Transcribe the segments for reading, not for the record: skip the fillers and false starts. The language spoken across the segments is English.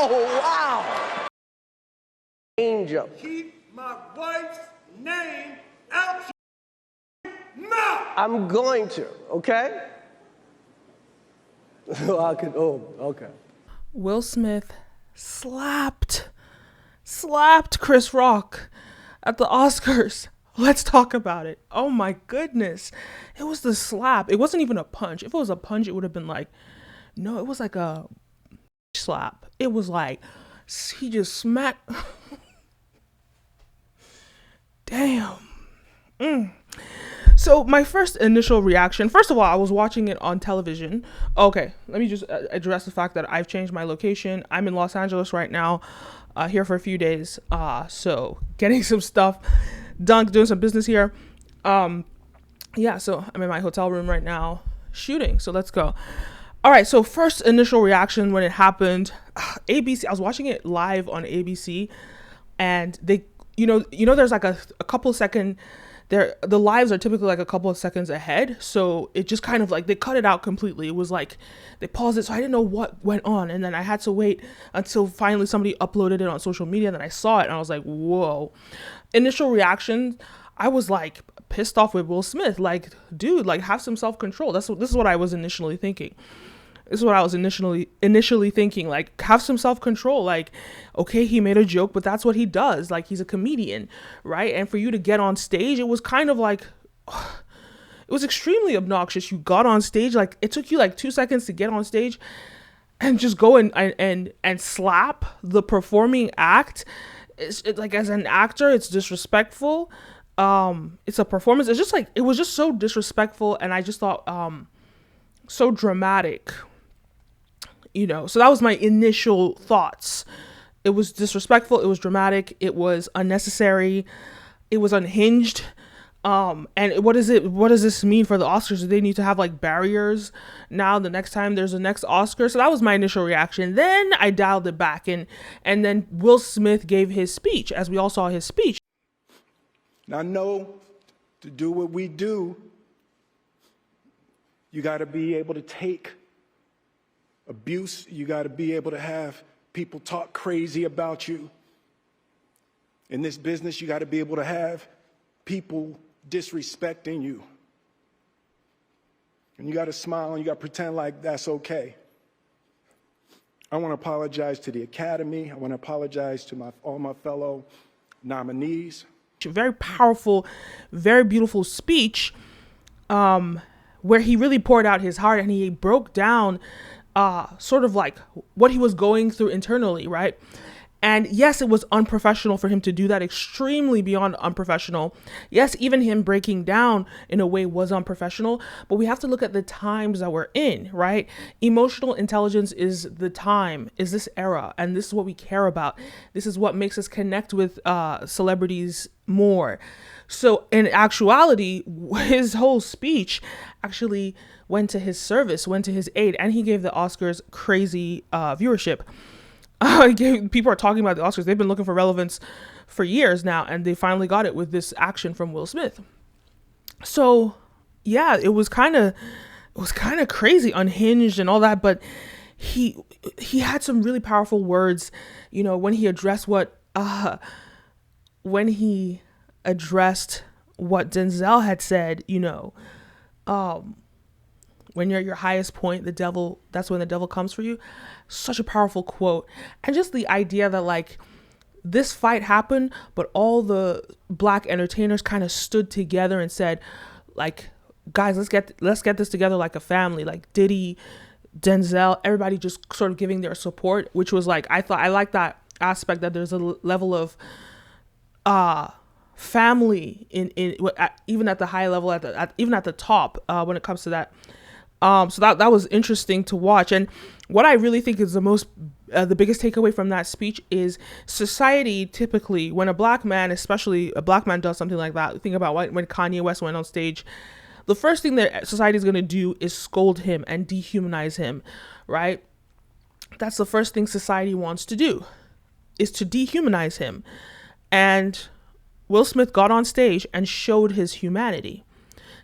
Oh, wow. Angel. Keep my wife's name out your mouth. I'm going to, okay? Okay. Will Smith slapped Chris Rock at the Oscars. Let's talk about it. Oh my goodness. It was the slap. It wasn't even a punch. If it was a punch, it would have been like, no, it was like a slap. It was like, he just smacked. Damn. So my first initial reaction, first of all, I was watching it on television. Okay, let me just address the fact that I've changed my location. I'm in Los Angeles right now, here for a few days. So getting some stuff done, doing some business here. Yeah, so I'm in my hotel room right now shooting. So let's go. All right, so first initial reaction when it happened, ABC, I was watching it live on ABC, and they, there's like a couple second, the lives are typically like a couple of seconds ahead. So it just kind of like, they cut it out completely. It was like, they paused it. So I didn't know what went on. And then I had to wait until finally somebody uploaded it on social media. And then I saw it and I was like, whoa. Initial reaction, I was like pissed off with Will Smith. Like, dude, like have some self-control. This is what I was initially thinking. Like, have some self-control. Like, okay, he made a joke, but that's what he does. Like, he's a comedian, right? And for you to get on stage, it was kind of like, it was extremely obnoxious. You got on stage, like, it took you like 2 seconds to get on stage and just go and slap the performing act. It's like, as an actor, it's disrespectful. It's a performance. It's just like, it was just so disrespectful. And I just thought, so dramatic. So that was my initial thoughts. It was disrespectful. It was dramatic. It was unnecessary. It was unhinged. And what does this mean for the Oscars? Do they need to have like barriers now the next time there's a next Oscar? So that was my initial reaction. Then I dialed it back and then Will Smith gave his speech, as we all saw his speech. Now, I know to do what we do, you got to be able to take abuse. You got to be able to have people talk crazy about you. In this business, you got to be able to have people disrespecting you. And you got to smile and you got to pretend like that's okay. I want to apologize to the Academy. I want to apologize to all my fellow nominees. Very powerful, very beautiful speech, where he really poured out his heart and he broke down sort of like what he was going through internally, right? And yes, it was unprofessional for him to do that, extremely beyond unprofessional. Yes, even him breaking down in a way was unprofessional, but we have to look at the times that we're in, right? Emotional intelligence is the time, is this era, and this is what we care about. This is what makes us connect with celebrities more. So in actuality, his whole speech actually went to his service, went to his aid, and he gave the Oscars crazy viewership. People are talking about the Oscars. They've been looking for relevance for years now, and they finally got it with this action from Will Smith. So yeah, it was kind of crazy, unhinged and all that, but he had some really powerful words, when he addressed what Denzel had said, when you're at your highest point, that's when the devil comes for you. Such a powerful quote. And just the idea that like this fight happened, but all the black entertainers kind of stood together and said, like, guys, let's get this together like a family. Like Diddy, Denzel, everybody just sort of giving their support, which was like, I like that aspect, that there's a level of family in even at the high level, even at the top, when it comes to that. So that was interesting to watch. And what I really think is the biggest takeaway from that speech is society typically, when a black man, especially a black man, does something like that. Think about when Kanye West went on stage. The first thing that society is going to do is scold him and dehumanize him, right? That's the first thing society wants to do, is to dehumanize him. And Will Smith got on stage and showed his humanity.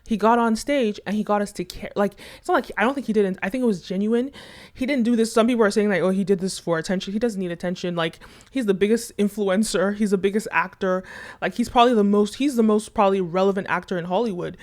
he got on stage and he got us to care. Like, it's not like, I don't think he didn't. I think it was genuine. He didn't do this. Some people are saying like, oh, he did this for attention. He doesn't need attention. Like, he's the biggest influencer. He's the biggest actor. Like, he's the most probably relevant actor in Hollywood,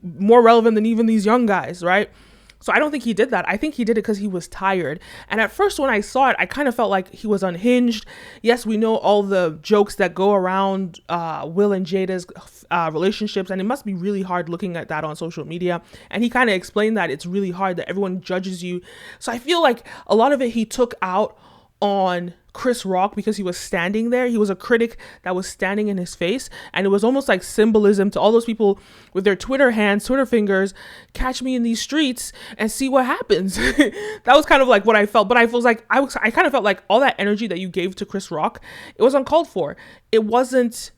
more relevant than even these young guys, right? So I don't think he did that. I think he did it because he was tired. And at first when I saw it, I kind of felt like he was unhinged. Yes, we know all the jokes that go around Will and Jada's relationships, and it must be really hard looking at that on social media. And he kind of explained that it's really hard, that everyone judges you. So I feel like a lot of it he took out on Chris Rock because he was standing there. He was a critic that was standing in his face, and it was almost like symbolism to all those people with their Twitter fingers, catch me in these streets and see what happens. That was kind of like what I felt. But I was like, I kind of felt like all that energy that you gave to Chris Rock, it was uncalled for. It wasn't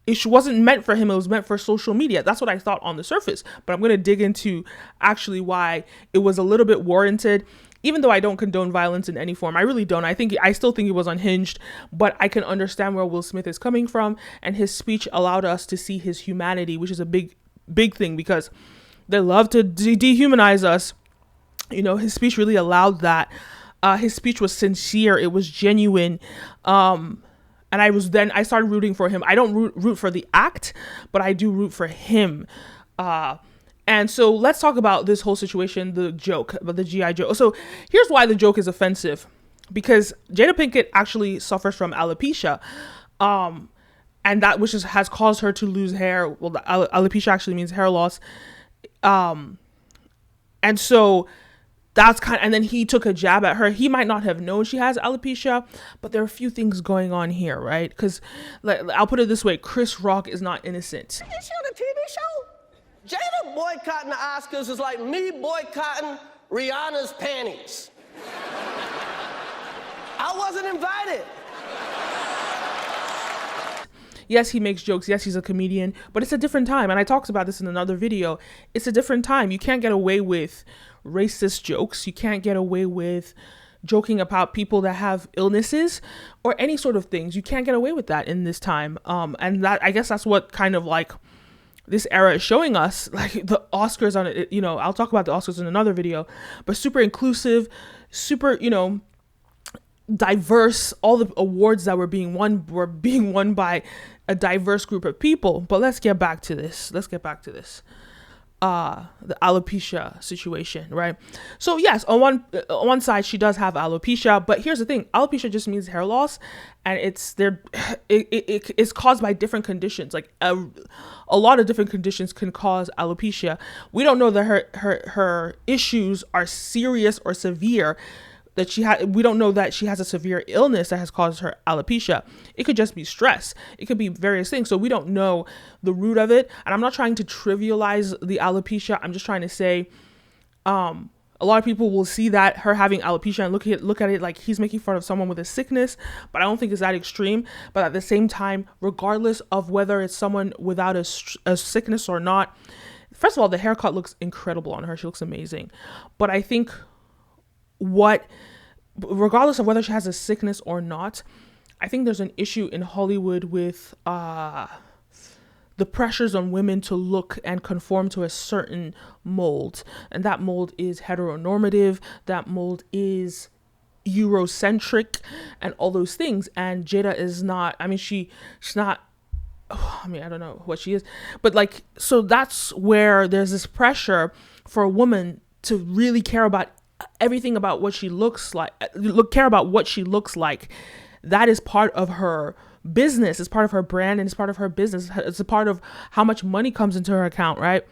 meant for him. It was meant for social media. That's what I thought on the surface. But I'm going to dig into actually why it was a little bit warranted. Even though I don't condone violence in any form, I really don't. I still think it was unhinged, but I can understand where Will Smith is coming from, and his speech allowed us to see his humanity, which is a big thing, because they love to dehumanize us. You know, his speech really allowed that. His speech was sincere. It was genuine. And I started rooting for him. I don't root for the act, but I do root for him. And so let's talk about this whole situation, the joke, about the G.I. Joe. So here's why the joke is offensive. Because Jada Pinkett actually suffers from alopecia. And that has caused her to lose hair. Well, alopecia actually means hair loss. And so and then he took a jab at her. He might not have known she has alopecia, but there are a few things going on here, right? Because I'll put it this way, Chris Rock is not innocent. Is she on a TV show? Jada boycotting the Oscars is like me boycotting Rihanna's panties. I wasn't invited. Yes, he makes jokes. Yes, he's a comedian, but it's a different time. And I talked about this in another video. It's a different time. You can't get away with racist jokes. You can't get away with joking about people that have illnesses or any sort of things. You can't get away with that in this time. And that, I guess that's what kind of like this era is showing us, like the Oscars on it, you know, I'll talk about the Oscars in another video, but super inclusive, super, you know, diverse. All the awards that were being won by a diverse group of people. But let's get back to this. The alopecia situation, right? So yes, on one side she does have alopecia, but here's the thing: alopecia just means hair loss, and it's caused by different conditions. Like a lot of different conditions can cause alopecia. We don't know that her issues are serious or severe. We don't know that she has a severe illness that has caused her alopecia. It could just be stress. It could be various things. So we don't know the root of it. And I'm not trying to trivialize the alopecia. I'm just trying to say, a lot of people will see that her having alopecia and look at it like he's making fun of someone with a sickness, but I don't think it's that extreme. But at the same time, regardless of whether it's someone without a sickness or not, first of all, the haircut looks incredible on her. She looks amazing. But I think regardless of whether she has a sickness or not, I think there's an issue in Hollywood with the pressures on women to look and conform to a certain mold. And that mold is heteronormative. That mold is Eurocentric and all those things. And Jada is not, I mean, she's not, I don't know what she is, but like, so that's where there's this pressure for a woman to really care about everything about what she looks like, care about what she looks like. That is part of her business. It's part of her brand, and it's part of her business. It's a part of how much money comes into her account, right?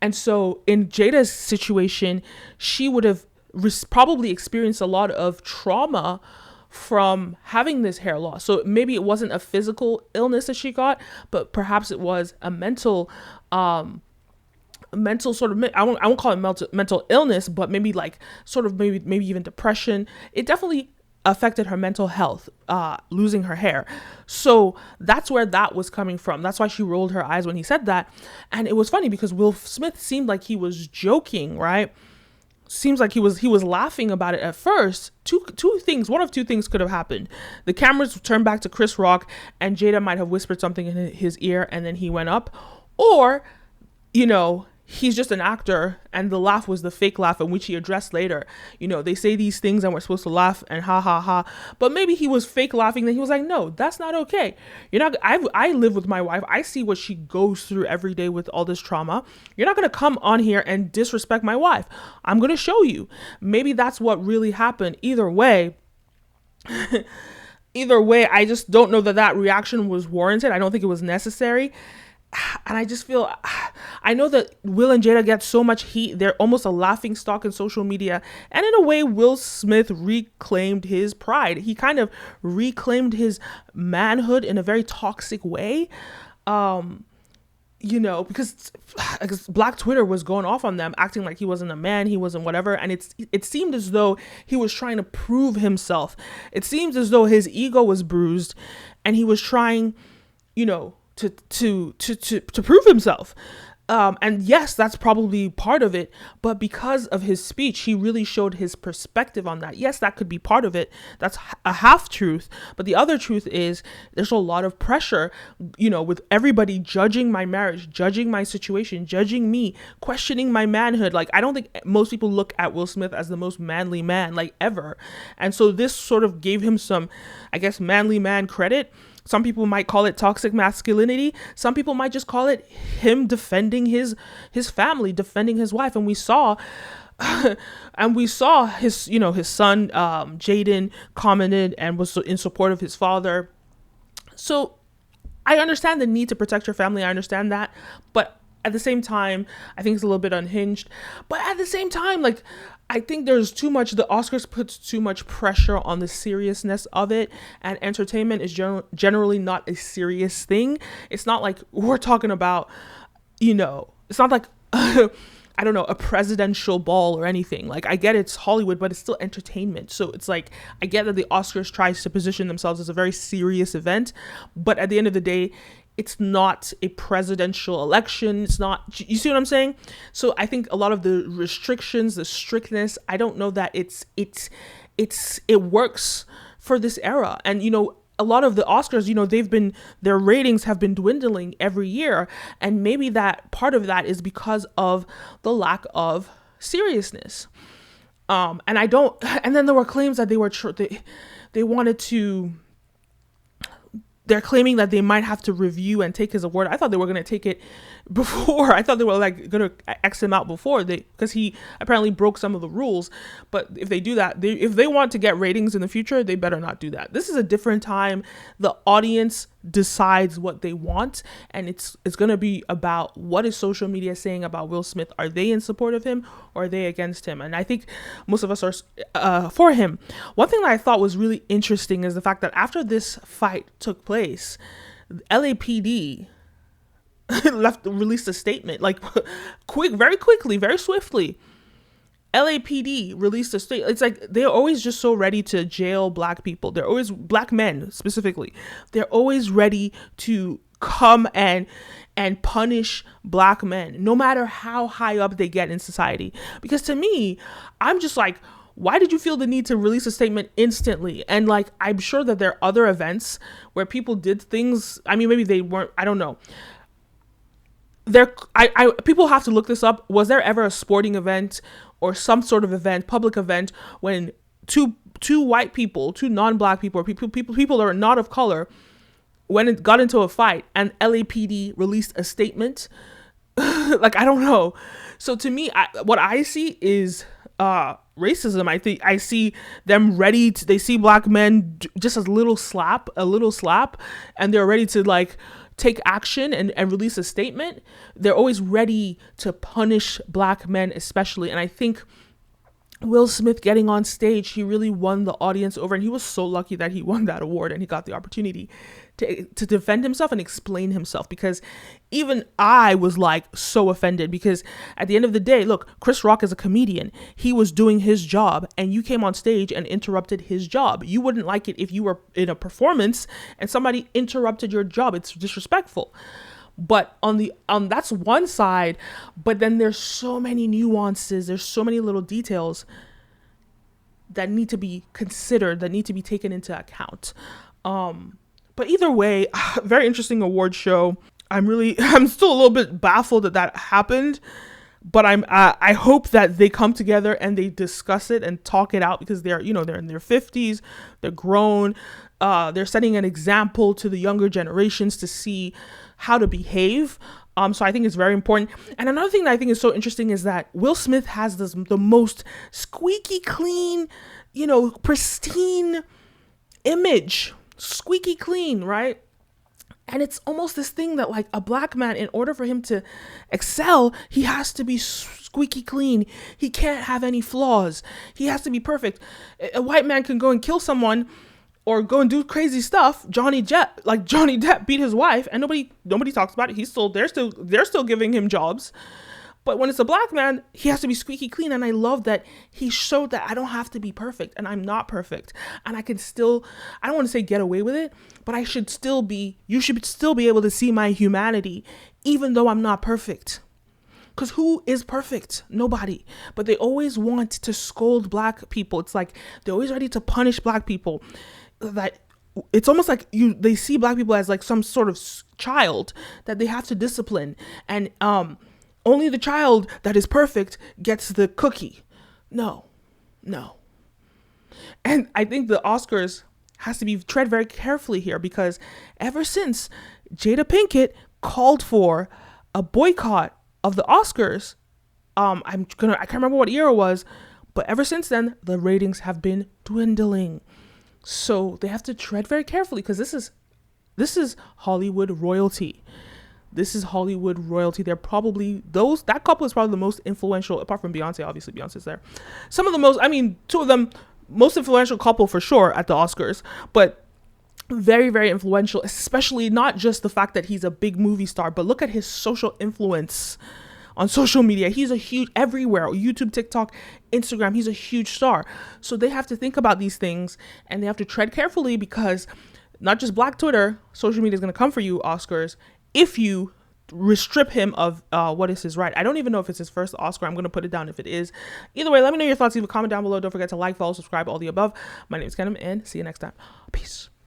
And so in Jada's situation, she would have probably experienced a lot of trauma from having this hair loss. So maybe it wasn't a physical illness that she got, but perhaps it was a mental sort of, I won't call it mental illness, but maybe like sort of maybe even depression. It definitely affected her mental health, losing her hair. So that's where that was coming from. That's why she rolled her eyes when he said that. And it was funny because Will Smith seemed like he was joking, right? Seems like he was laughing about it at first. One of two things could have happened. The cameras turned back to Chris Rock and Jada might have whispered something in his ear and then he went up, or, you know, he's just an actor, and the laugh was the fake laugh, in which he addressed later. They say these things and we're supposed to laugh and ha ha ha, but maybe he was fake laughing. Then he was like, no, that's not okay. I live with my wife. I see what she goes through every day with all this trauma. You're not going to come on here and disrespect my wife. I'm going to show you. Maybe that's what really happened. Either way, I just don't know that reaction was warranted. I don't think it was necessary. And I just feel, I know that Will and Jada get so much heat. They're almost a laughing stock in social media. And in a way, Will Smith reclaimed his pride. He kind of reclaimed his manhood in a very toxic way. Because Black Twitter was going off on them, acting like he wasn't a man, he wasn't whatever. And it seemed as though he was trying to prove himself. It seems as though his ego was bruised and he was trying, to prove himself. And yes, that's probably part of it, but because of his speech, he really showed his perspective on that. Yes, that could be part of it. That's a half truth. But the other truth is there's a lot of pressure, with everybody judging my marriage, judging my situation, judging me, questioning my manhood. Like, I don't think most people look at Will Smith as the most manly man, like, ever. And so this sort of gave him some, I guess, manly man credit. Some people might call it toxic masculinity. Some people might just call it him defending his family, defending his wife. And we saw his son, Jaden, commented and was in support of his father. So I understand the need to protect your family. I understand that. But at the same time, I think it's a little bit unhinged. But at the same time, like, I think the Oscars puts too much pressure on the seriousness of it, and entertainment is generally not a serious thing. It's not like we're talking about, it's not like, I don't know, a presidential ball or anything. Like, I get it's Hollywood, but it's still entertainment. So it's like, I get that the Oscars tries to position themselves as a very serious event, but at the end of the day, it's not a presidential election. It's not, you see what I'm saying? So I think a lot of the restrictions, the strictness, I don't know that it works for this era. And, a lot of the Oscars, their ratings have been dwindling every year. And maybe that part of that is because of the lack of seriousness. And then there were claims that they wanted to, they're claiming that they might have to review and take his award. I thought they were going to take it before. I thought they were going to X him out before, because he apparently broke some of the rules. But if they do that, if they want to get ratings in the future, they better not do that. This is a different time. The audience decides what they want, and it's going to be about what is social media saying about Will Smith. Are they in support of him or are they against him? And I think most of us are for him. One thing that I thought was really interesting is the fact that after this fight took place, LAPD released a statement, like, very quickly, very swiftly. LAPD released a statement. It's like they're always just so ready to jail Black people. They're always, Black men specifically, they're always ready to come and punish Black men, no matter how high up they get in society. Because to me, I'm just like, why did you feel the need to release a statement instantly? And like, I'm sure that there are other events where people did things. I mean, maybe they weren't, I don't know. People have to look this up. Was there ever a sporting event or some sort of event, public event, when two white people, two non-Black people, or people that are not of color, when it got into a fight and LAPD released a statement? Like, I don't know. So to me, what I see is racism. I think I see them ready to, they see Black men just a little slap, and they're ready to like take action and release a statement. They're always ready to punish Black men, especially. And I think Will Smith getting on stage, he really won the audience over, and he was so lucky that he won that award and he got the opportunity to defend himself and explain himself, because even I was like so offended, because at the end of the day, look, Chris Rock is a comedian. He was doing his job and you came on stage and interrupted his job. You wouldn't like it if you were in a performance and somebody interrupted your job. It's disrespectful. But on that's one side, but then there's so many nuances, there's so many little details that need to be considered, that need to be taken into account. But either way, very interesting award show. I'm still a little bit baffled that happened. but I hope that they come together and they discuss it and talk it out, because they're in their 50s, they're grown, they're setting an example to the younger generations to see how to behave. So I think it's very important. And another thing that I think is so interesting is that Will Smith has the most squeaky clean, pristine image, squeaky clean, right? And it's almost this thing that, like, a black man, in order for him to excel, he has to be squeaky clean. He can't have any flaws. He has to be perfect. A white man can go and kill someone or go and do crazy stuff. Johnny Depp beat his wife, and nobody talks about it. They're still giving him jobs. But when it's a black man, he has to be squeaky clean. And I love that he showed that I don't have to be perfect, and I'm not perfect. And I can still, I don't want to say get away with it, but you should still be able to see my humanity, even though I'm not perfect. Because who is perfect? Nobody. But they always want to scold black people. It's like they're always ready to punish black people. That it's almost like they see black people as like some sort of child that they have to discipline, and only the child that is perfect gets the cookie. No. And I think the Oscars has to be tread very carefully here, because ever since Jada Pinkett called for a boycott of the Oscars, I can't remember what year it was, but ever since then the ratings have been dwindling. So they have to tread very carefully, because this is Hollywood royalty. This is Hollywood royalty. They're probably that couple is probably the most influential, apart from Beyonce. Obviously, Beyonce's there. Two of them, most influential couple for sure at the Oscars, but very, very influential, especially not just the fact that he's a big movie star, but look at his social influence on social media. He's a huge, everywhere, YouTube, TikTok, Instagram, he's a huge star. So they have to think about these things, and they have to tread carefully, because not just Black Twitter, social media is going to come for you, Oscars, if you strip him of what is his right. I don't even know if it's his first Oscar. I'm going to put it down if it is. Either way, let me know your thoughts. Leave a comment down below. Don't forget to like, follow, subscribe, all the above. My name is Kenim, and see you next time. Peace.